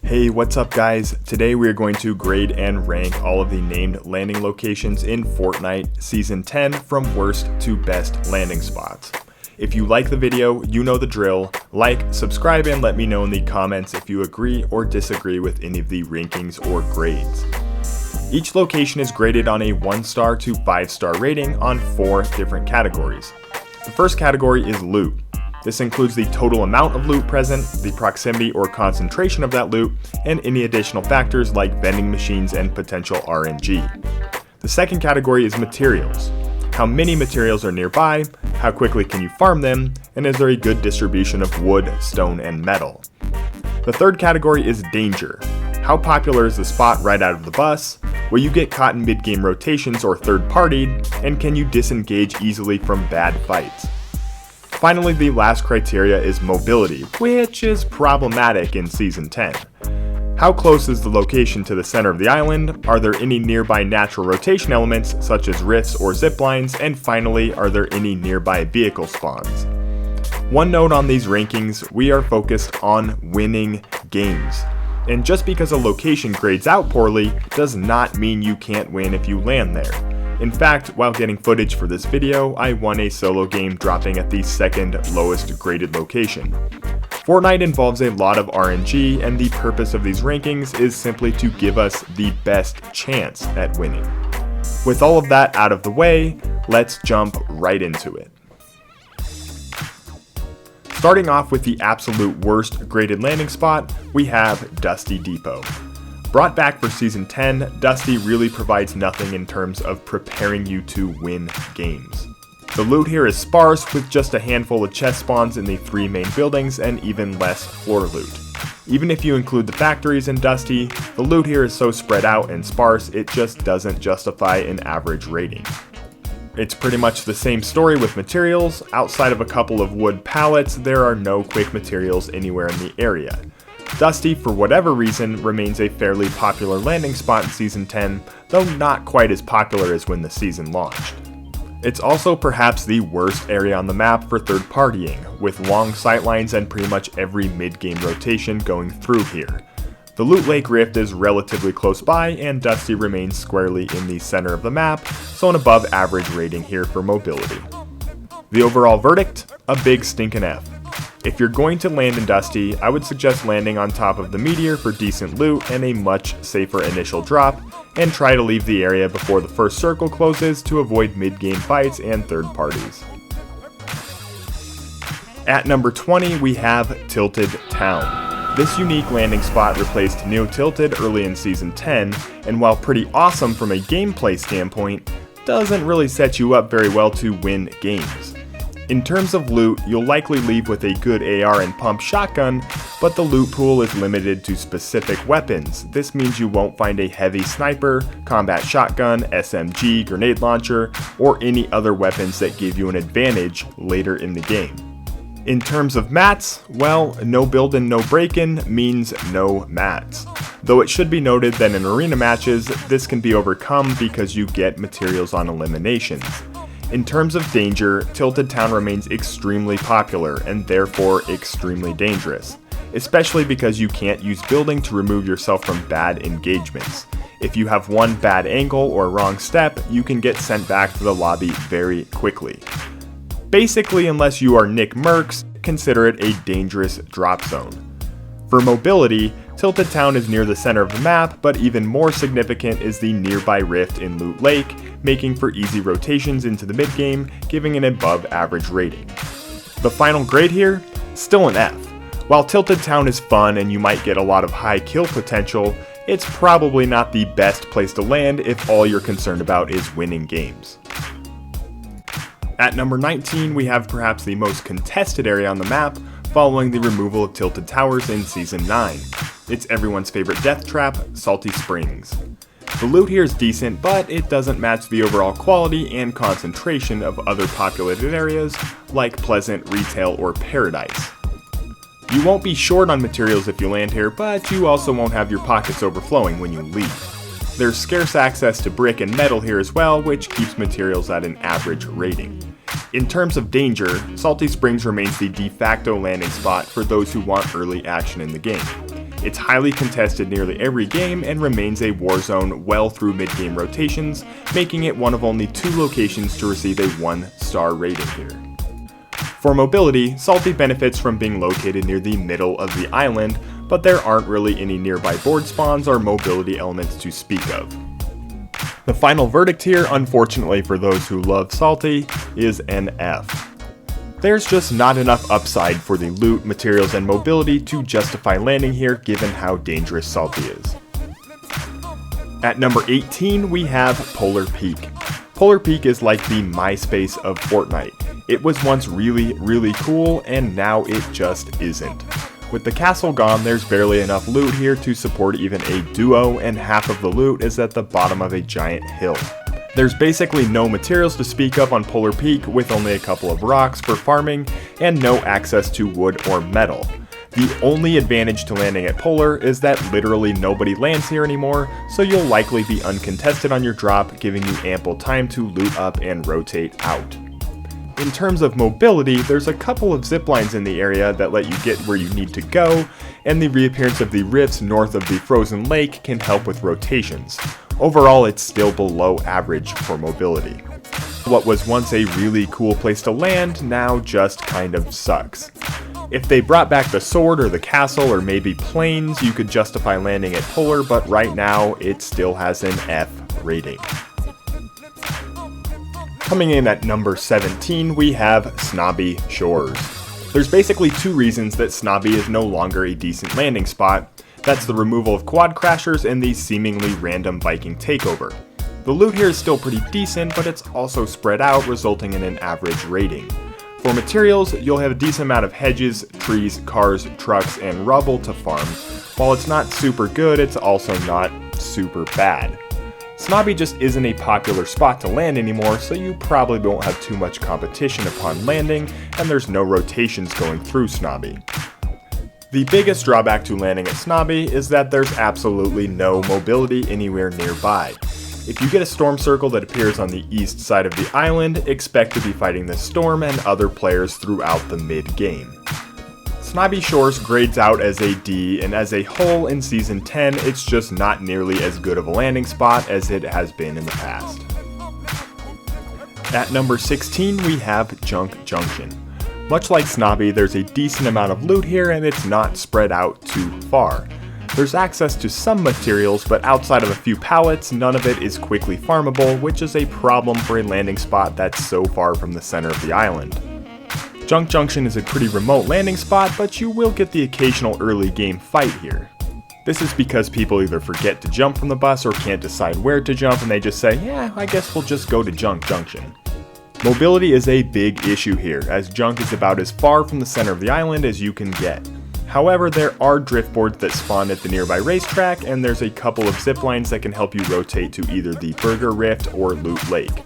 Hey, what's up guys? Today we are going to grade and rank all of the named landing locations in Fortnite Season 10 from worst to best landing spots. If you like the video, you know the drill. Like, subscribe, and let me know in the comments if you agree or disagree with any of the rankings or grades. Each location is graded on a 1-star to 5-star rating on 4 different categories. The first category is loot. This includes the total amount of loot present, the proximity or concentration of that loot, and any additional factors like vending machines and potential RNG. The second category is materials. How many materials are nearby, how quickly can you farm them, and is there a good distribution of wood, stone, and metal. The third category is danger. How popular is the spot right out of the bus? Will you get caught in mid-game rotations or third-partied, and can you disengage easily from bad fights? Finally, the last criteria is mobility, which is problematic in Season 10. How close is the location to the center of the island? Are there any nearby natural rotation elements such as rifts or ziplines? And finally, are there any nearby vehicle spawns? One note on these rankings, we are focused on winning games. And just because a location grades out poorly does not mean you can't win if you land there. In fact, while getting footage for this video, I won a solo game dropping at the second lowest graded location. Fortnite involves a lot of RNG, and the purpose of these rankings is simply to give us the best chance at winning. With all of that out of the way, let's jump right into it. Starting off with the absolute worst graded landing spot, we have Dusty Depot. Brought back for Season 10, Dusty really provides nothing in terms of preparing you to win games. The loot here is sparse, with just a handful of chest spawns in the 3 main buildings and even less floor loot. Even if you include the factories in Dusty, the loot here is so spread out and sparse it just doesn't justify an average rating. It's pretty much the same story with materials. Outside of a couple of wood pallets, there are no quick materials anywhere in the area. Dusty, for whatever reason, remains a fairly popular landing spot in Season 10, though not quite as popular as when the season launched. It's also perhaps the worst area on the map for third-partying, with long sightlines and pretty much every mid-game rotation going through here. The Loot Lake Rift is relatively close by, and Dusty remains squarely in the center of the map, so an above average rating here for mobility. The overall verdict? A big stinkin' F. If you're going to land in Dusty, I would suggest landing on top of the meteor for decent loot and a much safer initial drop, and try to leave the area before the first circle closes to avoid mid-game fights and third parties. At number 20, we have Tilted Town. This unique landing spot replaced Neo Tilted early in Season 10, and while pretty awesome from a gameplay standpoint, doesn't really set you up very well to win games. In terms of loot, you'll likely leave with a good AR and pump shotgun, but the loot pool is limited to specific weapons. This means you won't find a heavy sniper, combat shotgun, SMG, grenade launcher, or any other weapons that give you an advantage later in the game. In terms of mats, well, no build and no break-in means no mats. Though it should be noted that in arena matches, this can be overcome because you get materials on eliminations. In terms of danger, Tilted Town remains extremely popular and therefore extremely dangerous, especially because you can't use building to remove yourself from bad engagements. If you have one bad angle or wrong step, you can get sent back to the lobby very quickly. Basically, unless you are Nick Merckx, consider it a dangerous drop zone. For mobility, Tilted Town is near the center of the map, but even more significant is the nearby rift in Loot Lake, making for easy rotations into the mid-game, giving an above average rating. The final grade here? Still an F. While Tilted Town is fun and you might get a lot of high kill potential, it's probably not the best place to land if all you're concerned about is winning games. At number 19, we have perhaps the most contested area on the map, following the removal of Tilted Towers in Season 9. It's everyone's favorite death trap, Salty Springs. The loot here is decent, but it doesn't match the overall quality and concentration of other populated areas like Pleasant, Retail, or Paradise. You won't be short on materials if you land here, but you also won't have your pockets overflowing when you leave. There's scarce access to brick and metal here as well, which keeps materials at an average rating. In terms of danger, Salty Springs remains the de facto landing spot for those who want early action in the game. It's highly contested nearly every game and remains a war zone well through mid-game rotations, making it one of only 2 locations to receive a 1-star rating here. For mobility, Salty benefits from being located near the middle of the island, but there aren't really any nearby board spawns or mobility elements to speak of. The final verdict here, unfortunately for those who love Salty, is an F. There's just not enough upside for the loot, materials, and mobility to justify landing here given how dangerous Salty is. At number 18, we have Polar Peak. Polar Peak is like the MySpace of Fortnite. It was once really cool, and now it just isn't. With the castle gone, there's barely enough loot here to support even a duo, and half of the loot is at the bottom of a giant hill. There's basically no materials to speak of on Polar Peak, with only a couple of rocks for farming, and no access to wood or metal. The only advantage to landing at Polar is that literally nobody lands here anymore, so you'll likely be uncontested on your drop, giving you ample time to loot up and rotate out. In terms of mobility, there's a couple of ziplines in the area that let you get where you need to go, and the reappearance of the rifts north of the frozen lake can help with rotations. Overall, it's still below average for mobility. What was once a really cool place to land now just kind of sucks. If they brought back the sword or the castle or maybe planes, you could justify landing at Polar, but right now it still has an F rating. Coming in at number 17, we have Snobby Shores. There's basically 2 reasons that Snobby is no longer a decent landing spot. That's the removal of quad crashers and the seemingly random Viking takeover. The loot here is still pretty decent, but it's also spread out, resulting in an average rating. For materials, you'll have a decent amount of hedges, trees, cars, trucks, and rubble to farm. While it's not super good, it's also not super bad. Snobby just isn't a popular spot to land anymore, so you probably won't have too much competition upon landing, and there's no rotations going through Snobby. The biggest drawback to landing at Snobby is that there's absolutely no mobility anywhere nearby. If you get a storm circle that appears on the east side of the island, expect to be fighting the storm and other players throughout the mid-game. Snobby Shores grades out as a D, and as a whole in Season 10, it's just not nearly as good of a landing spot as it has been in the past. At number 16, we have Junction. Much like Snobby, there's a decent amount of loot here, and it's not spread out too far. There's access to some materials, but outside of a few pallets, none of it is quickly farmable, which is a problem for a landing spot that's so far from the center of the island. Junction is a pretty remote landing spot, but you will get the occasional early game fight here. This is because people either forget to jump from the bus or can't decide where to jump, and they just say, yeah, I guess we'll just go to Junction. Mobility is a big issue here, as Junk is about as far from the center of the island as you can get. However, there are driftboards that spawn at the nearby racetrack, and there's a couple of ziplines that can help you rotate to either the Burger Rift or Loot Lake.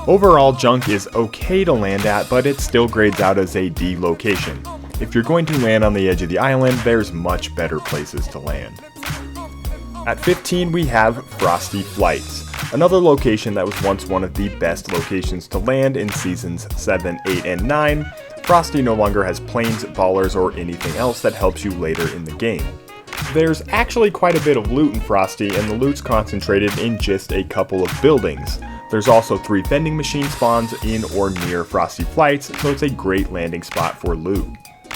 Overall, Junk is okay to land at, but it still grades out as a D location. If you're going to land on the edge of the island, there's much better places to land. At 15, we have Frosty Flights, another location that was once one of the best locations to land in Seasons 7, 8, and 9. Frosty no longer has planes, ballers, or anything else that helps you later in the game. There's actually quite a bit of loot in Frosty, and the loot's concentrated in just a couple of buildings. There's also 3 vending machine spawns in or near Frosty Flights, so it's a great landing spot for loot.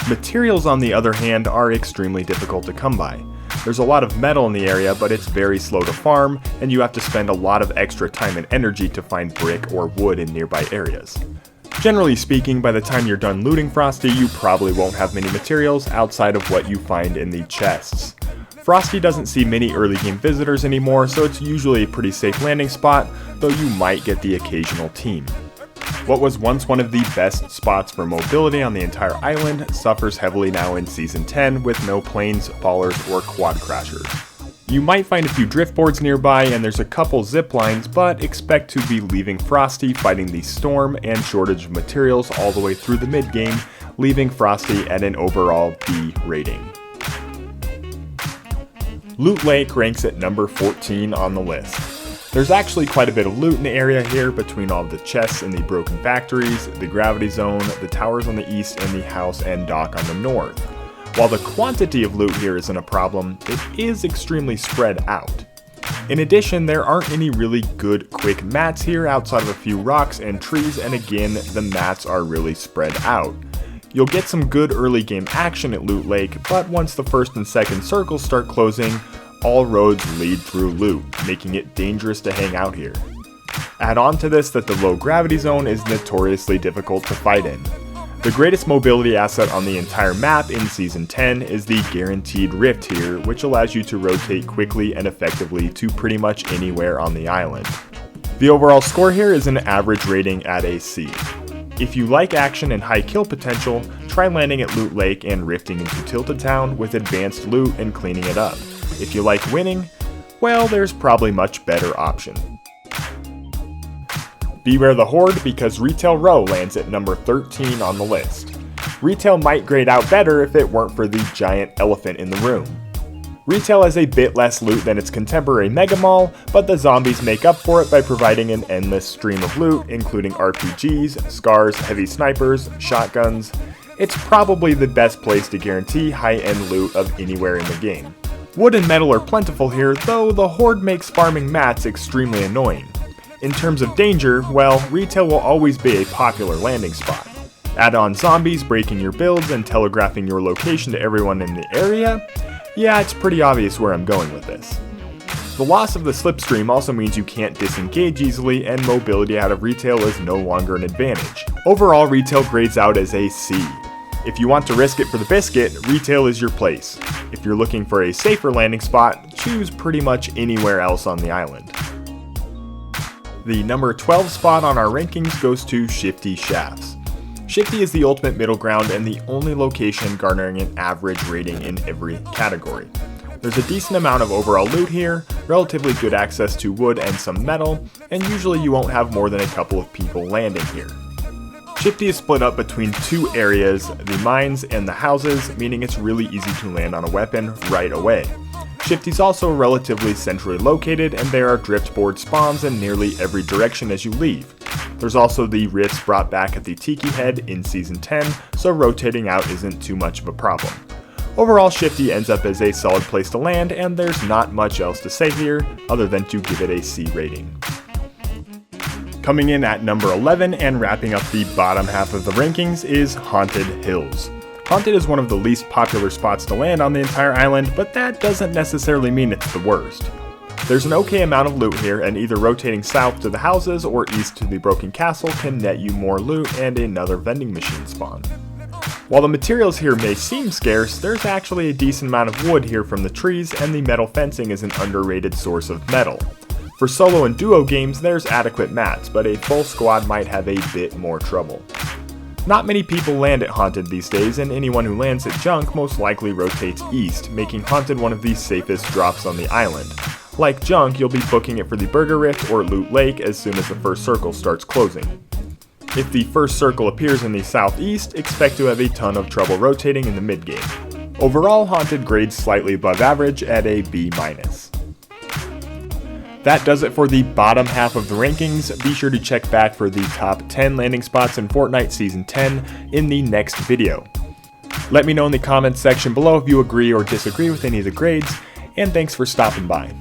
Materials, on the other hand, are extremely difficult to come by. There's a lot of metal in the area, but it's very slow to farm, and you have to spend a lot of extra time and energy to find brick or wood in nearby areas. Generally speaking, by the time you're done looting Frosty, you probably won't have many materials outside of what you find in the chests. Frosty doesn't see many early game visitors anymore, so it's usually a pretty safe landing spot, though you might get the occasional team. What was once one of the best spots for mobility on the entire island suffers heavily now in Season 10 with no planes, ballers, or quad crashers. You might find a few driftboards nearby, and there's a couple ziplines, but expect to be leaving Frosty fighting the storm and shortage of materials all the way through the mid-game, leaving Frosty at an overall B rating. Loot Lake ranks at number 14 on the list. There's actually quite a bit of loot in the area here between all the chests in the broken factories, the gravity zone, the towers on the east, and the house and dock on the north. While the quantity of loot here isn't a problem, it is extremely spread out. In addition, there aren't any really good quick mats here outside of a few rocks and trees, and again, the mats are really spread out. You'll get some good early game action at Loot Lake, but once the first and second circles start closing, all roads lead through loot, making it dangerous to hang out here. Add on to this that the low gravity zone is notoriously difficult to fight in. The greatest mobility asset on the entire map in Season 10 is the guaranteed rift here, which allows you to rotate quickly and effectively to pretty much anywhere on the island. The overall score here is an average rating at a C. If you like action and high kill potential, try landing at Loot Lake and rifting into Tilted Town with advanced loot and cleaning it up. If you like winning, well, there's probably much better option. Beware the Horde because Retail Row lands at number 13 on the list. Retail might grade out better if it weren't for the giant elephant in the room. Retail has a bit less loot than its contemporary Mega Mall, but the zombies make up for it by providing an endless stream of loot, including RPGs, scars, heavy snipers, shotguns. It's probably the best place to guarantee high-end loot of anywhere in the game. Wood and metal are plentiful here, though the Horde makes farming mats extremely annoying. In terms of danger, well, Retail will always be a popular landing spot. Add on zombies breaking your builds and telegraphing your location to everyone in the area. Yeah, it's pretty obvious where I'm going with this. The loss of the slipstream also means you can't disengage easily, and mobility out of Retail is no longer an advantage. Overall, Retail grades out as a C. If you want to risk it for the biscuit, Retail is your place. If you're looking for a safer landing spot, choose pretty much anywhere else on the island. The number 12 spot on our rankings goes to Shifty Shafts. Shifty is the ultimate middle ground and the only location garnering an average rating in every category. There's a decent amount of overall loot here, relatively good access to wood and some metal, and usually you won't have more than a couple of people landing here. Shifty is split up between two areas, the mines and the houses, meaning it's really easy to land on a weapon right away. Shifty's also relatively centrally located, and there are driftboard spawns in nearly every direction as you leave. There's also the rifts brought back at the Tiki Head in Season 10, so rotating out isn't too much of a problem. Overall, Shifty ends up as a solid place to land, and there's not much else to say here, other than to give it a C rating. Coming in at number 11 and wrapping up the bottom half of the rankings is Haunted Hills. Haunted is one of the least popular spots to land on the entire island, but that doesn't necessarily mean it's the worst. There's an okay amount of loot here, and either rotating south to the houses or east to the broken castle can net you more loot and another vending machine spawn. While the materials here may seem scarce, there's actually a decent amount of wood here from the trees, and the metal fencing is an underrated source of metal. For solo and duo games, there's adequate mats, but a full squad might have a bit more trouble. Not many people land at Haunted these days, and anyone who lands at Junk most likely rotates east, making Haunted one of the safest drops on the island. Like Junk, you'll be booking it for the Burger Rift or Loot Lake as soon as the first circle starts closing. If the first circle appears in the southeast, expect to have a ton of trouble rotating in the mid-game. Overall, Haunted grades slightly above average at a B-. That does it for the bottom half of the rankings. Be sure to check back for the top 10 landing spots in Fortnite Season 10 in the next video. Let me know in the comments section below if you agree or disagree with any of the grades, and thanks for stopping by.